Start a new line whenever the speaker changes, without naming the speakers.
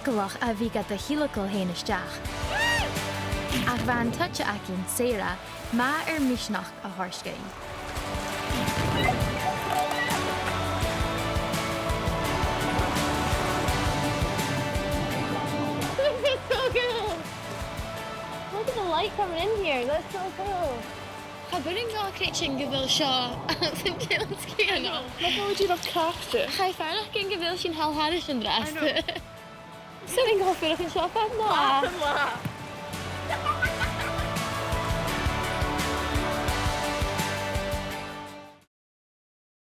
Scailach a bhí de hilacail héanaisteach. Ach bhean tuite acinn saoire má misneach a thuairiscéin.
This is so cool! Look at the light coming in here, that's so cool.
Cha buring lá creitin go bhfuil seo san céanna.
Look how would you look crafted.
Cha fearnach cin go bhfuil sin hallhairis an
I know.
drasta. Sing go fuach an seo fan ná.